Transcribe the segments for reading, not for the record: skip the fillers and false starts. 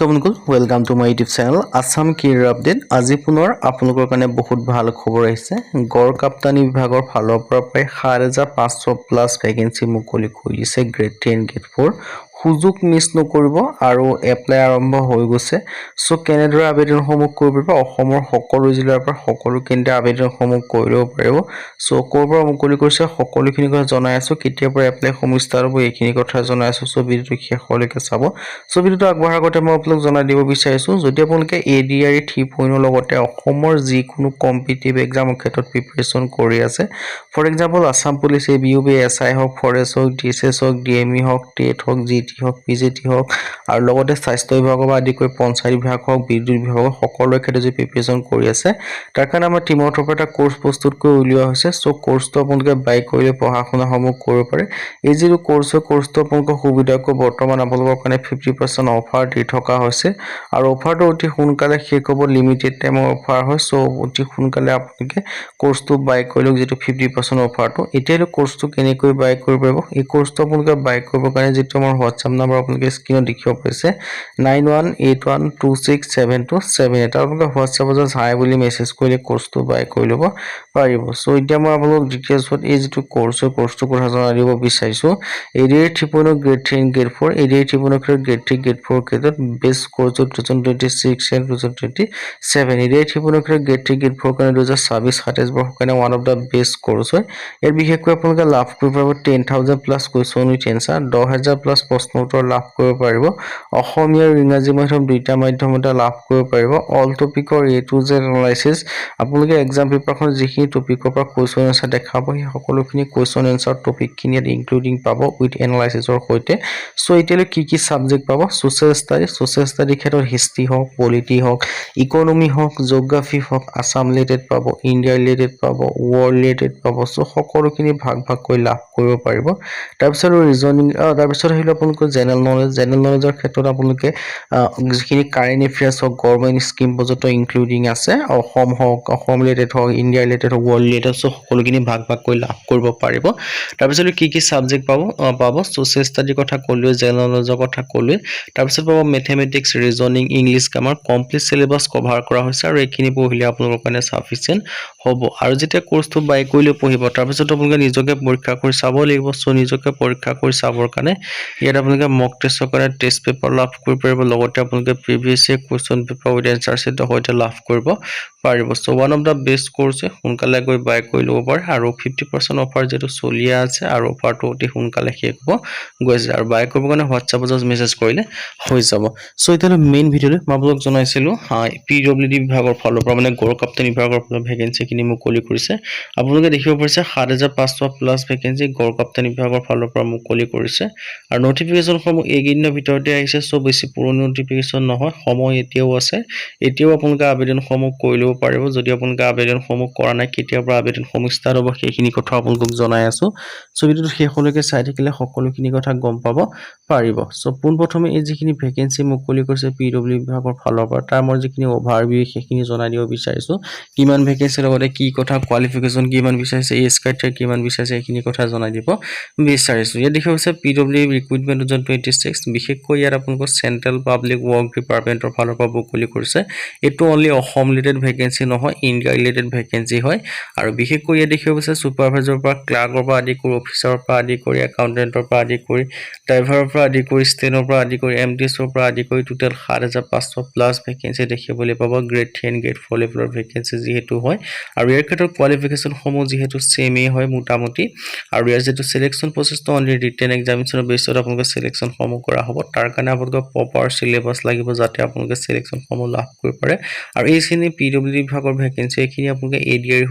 নমস্কাৰ বন্ধুসকল welcome to my YouTube channel Assam career update আজি পুনৰ আপোনালোকৰ কাৰণে বহুত ভাল খবৰ আহিছে গড় কাপ্তানি বিভাগৰ ফালৰ পৰা প্ৰায় ৭৫০০ প্লাস ভ্যাকেন্সি মুকলি কৰিছে গ্ৰেড 10 গ্ৰেড 4 সুযোগ মিছ নকৰিব আৰু এপ্লাই আৰম্ভ হৈ গৈছে সো কেনেদৰে আবেদনসমূহ কৰিব পাৰিব অসমৰ সকলো জিলাৰ পৰা সকলো কেন্দ্ৰ আবেদনসমূহ কৰিব পাৰিব সো কৰবৰ মুকলি কৰিছে সকলোখিনি কথা জনাই আছো কেতিয়াৰ পৰা এপ্লাই সমূহ ষ্টাৰ্ট হ'ব এইখিনি কথা জনাই আছো সো ভিডিওটো শেষলৈকে চাব সো ভিডিওটো আগবঢ়াৰ আগতে মই আপোনাক জনাই দিব বিচাৰিছো যদি আপোনালোকে এডিআৰই 3.0 লগতে অসমৰ যিকোনো কম্পিটিটিভ এক্সামৰ ক্ষেত্ৰত প্ৰিপাৰেচন কৰি আছে for example Assam police ABUB SI হক ফৰেষ্ট হক ডিএসএস হক ডিএমই হক টেট হক জিটি হক পিজিটি হক আৰু লগতে স্বাস্থ্য বিভাগৰ পৰা আদি কৰি পঞ্চায়ত বিভাগ হক বিদ্যুৎ বিভাগ সকলোৰে ক্ষেত্ৰত যে প্ৰিপাৰেচন কৰি আছে তাৰ কাৰণে আমাৰ টিমৰ তৰফৰ এটা কোৰ্স প্ৰস্তুত কৰি উলিওৱা হৈছে সো কোৰ্সটো আপোনালোকে বাই কৰিলে পঢ়া শুনা সমূহ কৰিব পাৰে এই যিটো কোৰ্সটো আপোনালোকৰ সুবিধাকৈ বৰ্তমান আপোনালোকৰ কাৰণে 50% অফাৰ দি থকা হৈছে আৰু অফাৰটো অতি সোনকালে শেষ হ'ব লিমিটেড টাইমৰ অফাৰ হয় সো অতি সোনকালে আপোনালোকে কোৰ্সটো বাই কৰিলক যেটো 50% অফাৰটো এতিয়ালৈ কোৰ্সটো কেনেকৈ বাই কৰিব পাৰিব এই কোৰ্সটো আপোনালোকে বাই কৰিব কাৰণে যেটো আমাৰ WhatsApp নম্বৰ আপোনালোকে স্ক্ৰিনত দেখিব পাইছে 9181267278 এটা আপোনালোকে WhatsAppত হাই বুলি মেছেজ কৰিলে কোৰ্সটো বাই কৰি ল'ব পাৰিব সো এতিয়া মই আপোনালোক ডিটেইলছত এই যেটো কোৰ্সটো কথা জনাই দিব বিচাৰিছো ADRE 3.0 grade 10 grade 4 ADRE 3.0 grade 3 grade 4 ক্ষেত্ৰত best course 2026 and 2027 ADRE 3.0 grade 3 grade 4 কাৰণে 2026-27 বৰ্ষৰ কাৰণে one of the best course হয় ইয়াৰ বিশেষকৈ আপোনালোকে লাভ কৰিব পাৰিব 10000 plus question with answer 10000 plus প্ৰশ্ন উত্তৰ লাভ কৰিব পাৰিব অসমীয়া আৰু ইংৰাজী মাধ্যম দুইটা মাধ্যমতে লাভ কৰিব পাৰিব all টপিকৰ A to Z analysis আপোনালোকে এক্সাম পেপাৰখন যিখিনি টপিকৰ পৰা কোৱেশ্চন এনসাৰ দেখাব সেই সকলোখিনি কোৱেশ্চন এনসাৰ টপিকখিনি ইনক্লুডিং পাব উইথ এনালাইসিসৰ সৈতে সো এতিয়ালৈ কি সাবজেক্ট পাব সোশ্যাল ষ্টাডি ক্ষেত্ৰত হিষ্ট্ৰি হওক পলিটি হওক ইকোনমি হওক জিওগ্ৰাফি হওক আসাম ৰিলেটেড পাব ইণ্ডিয়া ৰিলেটেড পাব ওয়াৰ্ল্ড ৰিলেটেড পাব সো সকলোখিনি ভাগ কৰি লাভ কৰিব পাৰিব তাৰ পিছত ৰিজনিং তাৰ পিছত আহিল আপোনালোকৰ জেনাৰেল নলেজৰ ক্ষেত্ৰত আপোনালোকে যিখিনি কাৰেন্ট এফেয়াৰ্স হওক গভৰ্ণমেন্ট স্কিম পৰ্যন্ত ইনক্লুডিং আছে অসম ৰিলেটেড হওক ইণ্ডিয়া ৰিলেটেড হওক ওয়াৰ্ল্ড ৰিলেটেড সো সকলোখিনি ভাগ কৰি লাভ কৰিব পাৰিব তাৰ পিছত কি সাবজেক্ট পাব সোশ্যাল ষ্টাডি কথা ক'লো জেনাৰেল নলেজৰ কথা ক'লো তাৰ পিছত পাব mathematics reasoning English grammar complete syllabus cover কৰা হৈছে আৰু এইখিনি পঢ়িলে আপোনালোকৰ কাৰণে সাফিচিয়েন্ট হ'ব আৰু যেতিয়া কোৰ্সটো বাই কৰিলে পঢ়িব তাৰ পিছত আপোনালোকে নিজকে পৰীক্ষা কৰি চাব লাগিব সো নিজকে পৰীক্ষা কৰি চাবৰ কাৰণে ইয়াত আপোনালোকে মক টেষ্টৰ কাৰণে টেষ্ট পেপাৰ লাভ কৰিব পাৰিব লগতে আপোনালোকে previous year question paper with answer সেটৰ সৈতে লাভ কৰিব পাৰিব so one of the best course সোনকালে গৈ বাই কৰি ল'ব পাৰে আৰু 50% অফাৰ যেটো চলি আছে আৰু অফাৰটো অতি সোনকালে শেষ হ'ব গৈছে আৰু বাই কৰিব কাৰণে WhatsAppত জাস্ট মেছেজ কৰিলে হৈ যাব সো এতিয়া মেইন ভিডিওলৈ মই আপোনালোক জনাইছিলো পিডব্লিউডি বিভাগৰ ফালৰ পৰা মানে গড় কাপ্তানি বিভাগৰ পৰা ভ্যাকেন্সি খিনি মুকলি কৰিছে আপোনালোকে দেখিব পাৰিছে ৭৫০০ প্লাস ভ্যাকেন্সি গড় কাপ্তানি বিভাগৰ ফালৰ পৰা মুকলি কৰিছে আৰু নটিফিকেশন সমূহ এইদিনৰ ভিতৰতে আহিছে সো বেছি পুৰণি নটিফিকেশন নহয় সময় এতিয়াও আছে এতিয়াও আপোনালোকে আবেদন সমূহ কৰি ল'ব পাৰিব যদি আপোনালোকে আবেদন সমূহ কৰা নাই কেতিয়াৰ পৰা আবেদন সমূহ ষ্টাৰ্ট হ'ব সেইখিনি কথা আপোনালোকক জনাই আছো সো ভিডিওটো শেষলৈকে চাই থাকিলে সকলোখিনি কথা গম পাব পাৰিব সো পোনপ্ৰথমে এই যিখিনি ভ্যাকেন্সি মুকলি কৰিছে পিডব্লিউ বিভাগৰ ফালৰ পৰা তাৰ মই যিখিনি ওভাৰভিউ সেইখিনি জনাই দিব বিচাৰিছো কিমান ভ্যাকেন্সি লগতে কি কথা কোৱালিফিকেশন কিমান বিচাৰিছে এজ ক্ৰাইটেৰিয়া কিমান বিচাৰিছে এইখিনি কথা জনাই দিব বিচাৰিছো ইয়াত দেখিব আছে পিডব্লিউ ৰিক্ৰুটমেন্ট 2026 বিশেষকৈ ইয়াত আপোনালোকৰ চেন্ট্ৰেল পাব্লিক ওয়াৰ্ক ডিপাৰ্টমেন্টৰ ফালৰ পৰা মুকলি কৰিছে এটো অনলি অসম ৰিলেটেড ভ্যাকেন্সি নহয় ইণ্ডিয়া ৰিলেটেড ভ্যাকেন্সি হয় আৰু বিশেষকৈ ইয়াত দেখিব আছে সুপাৰভাইজাৰৰ পৰা ক্লাৰ্কৰ পৰা আদি কৰি অফিচাৰৰ পৰা আদি কৰি একাউন্টেন্টৰ পৰা আদি কৰি ড্ৰাইভাৰৰ পৰা আদি কৰি ষ্টেনৰ পৰা আদি কৰি এমডিএছৰ পৰা আদি কৰি টোটাল ৭৫০০ প্লাস ভ্যাকেন্সি দেখিবলৈ পাব গ্ৰেড 10 গ্ৰেড 4 লেভেলৰ ভ্যাকেন্সি যেহেতু হয় আৰু ইয়াৰ ক্ষেত্ৰত কোৱালিফিকেশন সমূহ যেহেতু সেমে হয় মোটামুটি আৰু ইয়াৰ যেটো সিলেকশন প্ৰসেসটো অনলি ৰিটেন এক্সামিনেশনৰ বেসত আপোনালোকে সিলেকশন সমূহ কৰা হ'ব তাৰ কাৰণে আপোনালোকক প্ৰপাৰ সিলেবাস লাগিব যাতে আপোনালোকে সিলেকশন সমূহ লাভ কৰিব পাৰে আৰু এইখিনি পিডব্লিউ বিভাগৰ ভ্যাকেন্সি এইখিনি আপোনালোকে এডিআৰ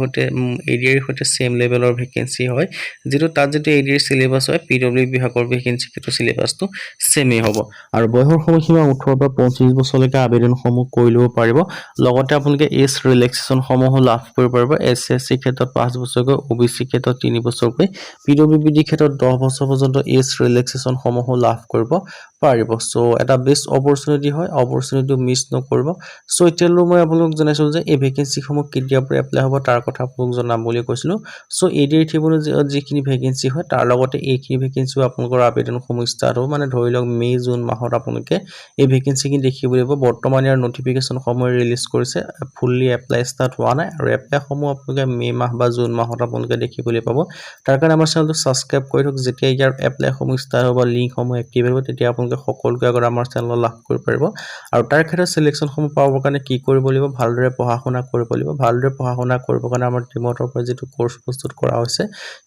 হতে সেম লেভেলৰ ভ্যাকেন্সি হয় যেটো তাত যেটো এডিআৰ সিলেবাস হয় পিডব্লিউ বিভাগৰ ভ্যাকেন্সি কেটো সিলেবাসটো সেমে হ'ব আৰু বয়সৰ সময়সীমা 18 পৰা 25 বছৰলৈকে আবেদন সমূহ কৰি ল'ব পাৰিব লগতে আপোনালোকে এজ ৰিলেক্সেশন সমূহ লাভ কৰিব পাৰিব এছএসসি ক্ষেত্ৰত 5 বছৰকৈ ওবিসি ক্ষেত্ৰত 3 বছৰকৈ পিডব্লিউডি ক্ষেত্ৰত 10 বছৰ পৰ্যন্ত এজ ৰিলেক্সেশন সমূহ লাভ কৰিব পাৰিব সো এটা বেষ্ট অপৰচুনিটি হয় অপৰচুনিটি মিছ নকৰিব সো এতিয়ালৈ মই আপোনালোক জনাইছো যে এই ভেকেন্সি সমূহ কেতিয়াৰ পৰা এপ্লাই হ'ব তাৰ কথা আপোনালোক জনাম বুলি কৈছিলো সো এডিআৰ ট্ৰিবিউনৰ যিখিনি ভেকেন্সি হয় তাৰ লগতে এইখিনি ভেকেন্সিও আপোনালোকৰ আবেদন সমূহ ষ্টাৰ্ট হ'ব মানে ধৰি লওক মে জুন মাহত আপোনালোকে এই ভেকেন্সিখিনি দেখিব লাগিব বৰ্তমান ইয়াৰ নটিফিকেশন সময় ৰিলিজ কৰিছে ফুললি এপ্লাই ষ্টাৰ্ট হোৱা নাই আৰু এপ্লাই সমূহ আপোনালোকে মে মাহ বা জুন মাহত আপোনালোকে দেখিবলৈ পাব তাৰ কাৰণে আমাৰ চেনেলটো সাবস্ক্ৰাইব কৰি থওক যেতিয়া ইয়াৰ এপ্লাই সমূহ ষ্টাৰ্ট হ'ব লিংক সমূহ এক্টিভ হ'ব তেতিয়া আপোনালোকে সকলোকে আগত আমাৰ চেনেলত লাভ কৰিব পাৰিব আৰু তাৰ ক্ষেত্ৰত সিলেকশন সমূহ পাবৰ কাৰণে কি কৰিব লাগিব ভালদৰে পঢ়া শুনা কৰিব লাগিব ভালদৰে পঢ়া শুনা কৰিবৰ কাৰণে আমাৰ টিমৰ পৰা যেটো কোৰ্স প্ৰস্তুত কৰা হৈছে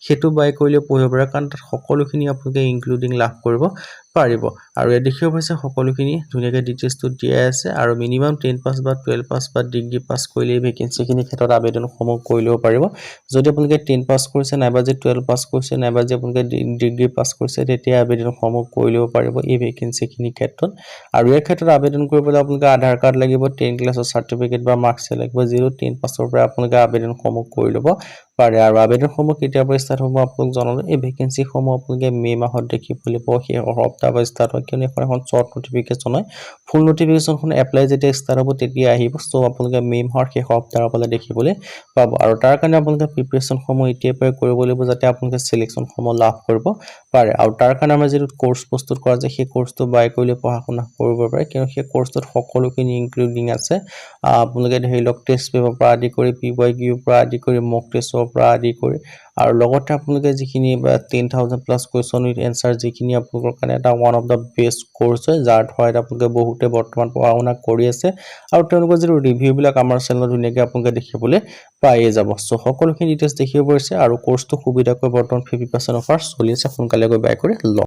হেতু বাই কৰিলে পঢ়িব পাৰে কাৰণ তাত সকলোখিনি আপোনালোকে ইনক্লুডিং লাভ কৰিব পাৰিব আৰু এই দেখিব পাইছে সকলোখিনি ধুনিয়াকৈ ডিটেইলছটো দিয়া আছে আৰু মিনিমাম 10 পাস বা 12 পাস বা ডিগ্ৰী পাস কৰিলে ভেকেন্সিখিনি ক্ষেত্ৰত আবেদন সমূহ কৰি লব পাৰিব যদি আপোনালোকে 10 পাস কৰিছে নাইবা যে 12 পাস কৰিছে নাইবা যে আপোনালোকে ডিগ্ৰী পাস কৰিছে তেতিয়া আবেদন সমূহ কৰি লব পাৰিব এই ভেকেন্সিখিনি ক্ষেত্ৰত আৰু এই ক্ষেত্ৰত আবেদন কৰিবলৈ আপোনালোকে আধাৰ কাৰ্ড লাগিব 10 ক্লাছৰ সাৰ্টিফিকেট বা মাৰ্কছ লাগিব 0-10 পাসৰ পৰা আপোনালোকে আবেদন সমূহ কৰি লব পাৰে আৰু আবেদন সমূহ কেতিয়াৰ পৰা ষ্টাৰ্ট হ'ব আপোনালোক জনালো এই ভেকেন্সি সমূহ আপোনালোকে মে মাহত দেখিবলৈ পাব সেই সপ্তাহ বা ষ্টাৰ্ট হয় কিয়নো এখন শৰ্ট নটিফিকেশন হয় ফুল নটিফিকেশনখন এপ্লাই যেতিয়া ষ্টাৰ্ট হ'ব তেতিয়া আহিব সো আপোনালোকে মে মাহৰ সেই সপ্তাহৰ পৰা দেখিবলৈ পাব আৰু তাৰ কাৰণে আপোনালোকে প্ৰিপাৰেচন সমূহ এতিয়াৰ পৰা কৰিব লাগিব যাতে আপোনালোকে সিলেকশন সমূহ লাভ কৰিব পাৰে আৰু তাৰ কাৰণে আমাৰ যেটো কোৰ্স প্ৰস্তুত কৰা যায় সেই কোৰ্সটো বাই কৰিলে পঢ়া শুনা কৰিব পাৰে কিয়নো সেই কোৰ্সটোত সকলোখিনি ইনক্লুডিং আছে আপোনালোকে ধৰি লওক টেষ্ট পেপাৰ পৰা আদি কৰি পিৱাইকিউ পৰা আদি কৰি মক টেষ্টৰ পৰা আদি কৰি আৰু লগতে আপোনালোকে যিখিনি 10000 প্লাস কোৱেশ্চন উইথ এনসাৰ যিখিনি আপোনালোকৰ কাৰণে এটা one of the best course হয় যাৰ সহায়ত আপোনালোকে বহুতে বৰ্তমান পঢ়া শুনা কৰি আছে আৰু তেওঁলোকৰ যেটো ৰিভিউ বিলাক আমাৰ চেনেলত ধুনিয়াকৈ আপোনালোকে দেখিবলৈ পাইয়ে যাব সো সকলোখিনি ডিটেইলছ দেখিব পাৰিছে আৰু কোৰ্সটো সুবিধাকৈ বৰ্তমান 50% অফাৰ চলি আছে সোনকালে গৈ বাই কৰি লওক